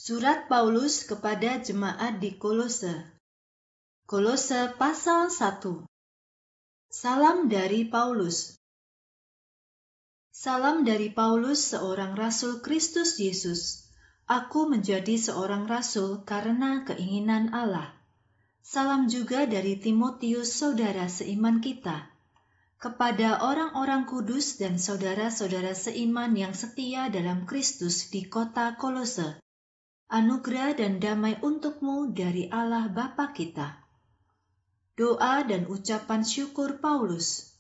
Surat Paulus kepada jemaat di Kolose. Kolose pasal 1. Salam dari Paulus. Salam dari Paulus, seorang rasul Kristus Yesus. Aku menjadi seorang rasul karena keinginan Allah. Salam juga dari Timotius, saudara seiman kita. Kepada orang-orang kudus dan saudara-saudara seiman yang setia dalam Kristus di kota Kolose. Anugerah dan damai untukmu dari Allah Bapa kita. Doa dan ucapan syukur Paulus.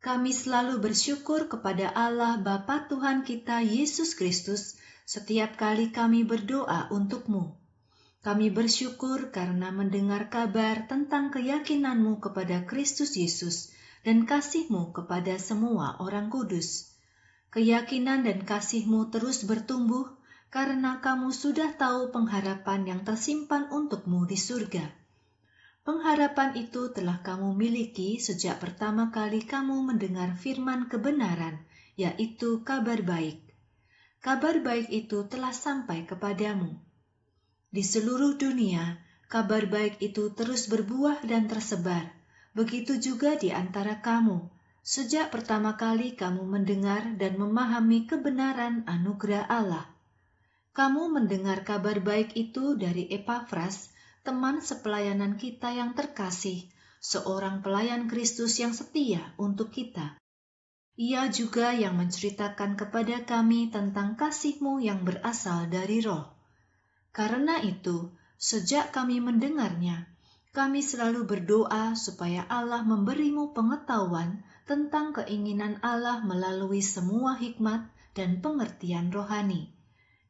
Kami selalu bersyukur kepada Allah Bapa Tuhan kita Yesus Kristus setiap kali kami berdoa untukmu. Kami bersyukur karena mendengar kabar tentang keyakinanmu kepada Kristus Yesus dan kasihmu kepada semua orang kudus. Keyakinan dan kasihmu terus bertumbuh karena kamu sudah tahu pengharapan yang tersimpan untukmu di surga. Pengharapan itu telah kamu miliki sejak pertama kali kamu mendengar firman kebenaran, yaitu kabar baik. Kabar baik itu telah sampai kepadamu. Di seluruh dunia, kabar baik itu terus berbuah dan tersebar. Begitu juga di antara kamu, sejak pertama kali kamu mendengar dan memahami kebenaran anugerah Allah. Kamu mendengar kabar baik itu dari Epafras, teman sepelayanan kita yang terkasih, seorang pelayan Kristus yang setia untuk kita. Ia juga yang menceritakan kepada kami tentang kasih-Mu yang berasal dari Roh. Karena itu, sejak kami mendengarnya, kami selalu berdoa supaya Allah memberimu pengetahuan tentang keinginan Allah melalui semua hikmat dan pengertian rohani.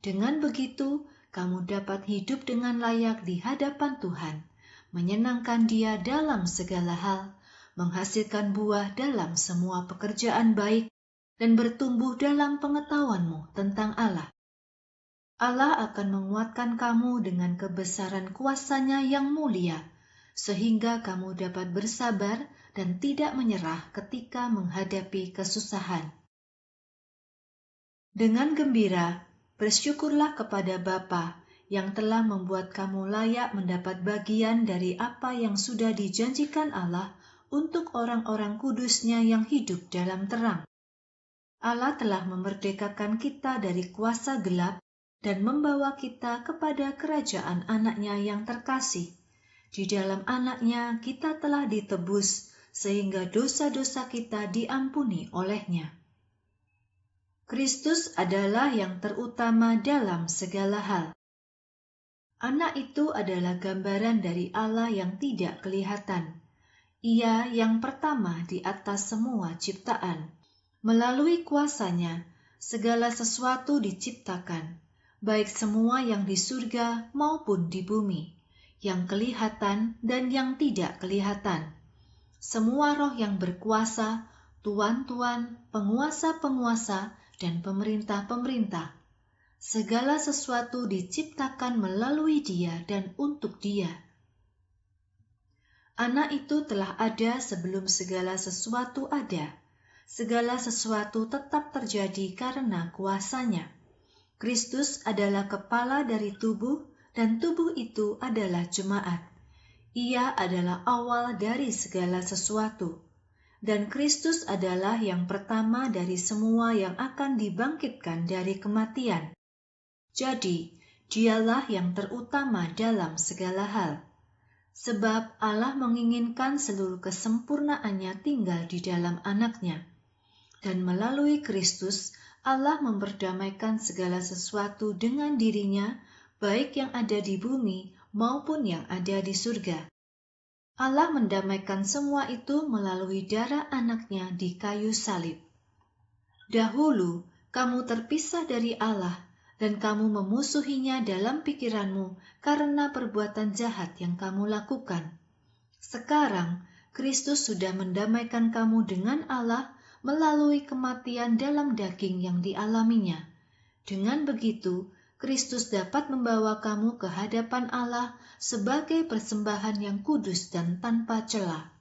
Dengan begitu, kamu dapat hidup dengan layak di hadapan Tuhan, menyenangkan Dia dalam segala hal, menghasilkan buah dalam semua pekerjaan baik, dan bertumbuh dalam pengetahuanmu tentang Allah. Allah akan menguatkan kamu dengan kebesaran kuasa-Nya yang mulia, sehingga kamu dapat bersabar dan tidak menyerah ketika menghadapi kesusahan. Dengan gembira, bersyukurlah kepada Bapa yang telah membuat kamu layak mendapat bagian dari apa yang sudah dijanjikan Allah untuk orang-orang kudus-Nya yang hidup dalam terang. Allah telah memerdekakan kita dari kuasa gelap dan membawa kita kepada kerajaan Anak-Nya yang terkasih. Di dalam Anak-Nya kita telah ditebus sehingga dosa-dosa kita diampuni oleh-Nya. Kristus adalah yang terutama dalam segala hal. Anak itu adalah gambaran dari Allah yang tidak kelihatan. Ia yang pertama di atas semua ciptaan. Melalui kuasa-Nya, segala sesuatu diciptakan, baik semua yang di surga maupun di bumi, yang kelihatan dan yang tidak kelihatan. Semua roh yang berkuasa, tuan-tuan, penguasa-penguasa, dan pemerintah-pemerintah. Segala sesuatu diciptakan melalui Dia dan untuk Dia. Anak itu telah ada sebelum segala sesuatu ada. Segala sesuatu tetap terjadi karena kuasa-Nya. Kristus adalah kepala dari tubuh, dan tubuh itu adalah jemaat. Ia adalah awal dari segala sesuatu. Dan Kristus adalah yang pertama dari semua yang akan dibangkitkan dari kematian. Jadi, Dialah yang terutama dalam segala hal. Sebab Allah menginginkan seluruh kesempurnaannya tinggal di dalam Anak-Nya. Dan melalui Kristus, Allah memperdamaikan segala sesuatu dengan dirinya, baik yang ada di bumi maupun yang ada di surga. Allah mendamaikan semua itu melalui darah Anak-Nya di kayu salib. Dahulu, kamu terpisah dari Allah, dan kamu memusuhinya dalam pikiranmu karena perbuatan jahat yang kamu lakukan. Sekarang, Kristus sudah mendamaikan kamu dengan Allah melalui kematian dalam daging yang dialaminya. Dengan begitu, Kristus dapat membawa kamu ke hadapan Allah sebagai persembahan yang kudus dan tanpa celah.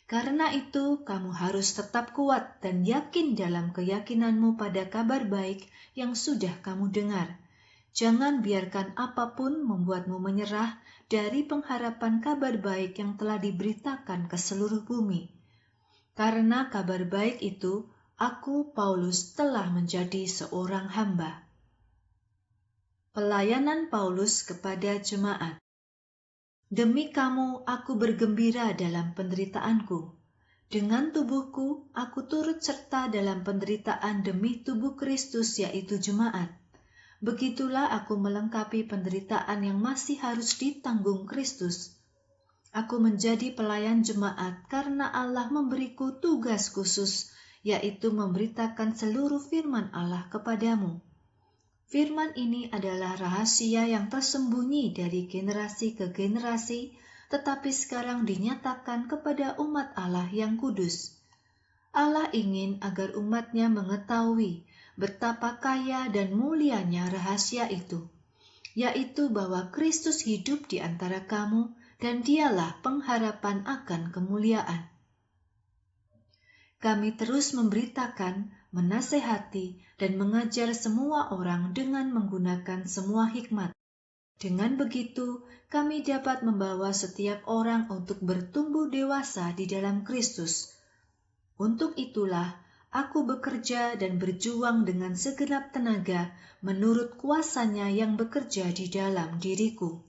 Karena itu, kamu harus tetap kuat dan yakin dalam keyakinanmu pada kabar baik yang sudah kamu dengar, Jangan biarkan apapun membuatmu menyerah dari pengharapan kabar baik yang telah diberitakan ke seluruh bumi. Karena kabar baik itu, aku, Paulus, telah menjadi seorang hamba. Pelayanan Paulus kepada jemaat. Demi kamu, aku bergembira dalam penderitaanku. Dengan tubuhku, aku turut serta dalam penderitaan demi tubuh Kristus, yaitu jemaat. Begitulah aku melengkapi penderitaan yang masih harus ditanggung Kristus. Aku menjadi pelayan jemaat karena Allah memberiku tugas khusus, yaitu memberitakan seluruh firman Allah kepadamu. Firman ini adalah rahasia yang tersembunyi dari generasi ke generasi, tetapi sekarang dinyatakan kepada umat Allah yang kudus. Allah ingin agar umatnya mengetahui betapa kaya dan mulianya rahasia itu, yaitu bahwa Kristus hidup di antara kamu dan dialah pengharapan akan kemuliaan. Kami terus memberitakan, menasehati, dan mengajar semua orang dengan menggunakan semua hikmat. Dengan begitu, kami dapat membawa setiap orang untuk bertumbuh dewasa di dalam Kristus. Untuk itulah, aku bekerja dan berjuang dengan segenap tenaga menurut kuasanya yang bekerja di dalam diriku.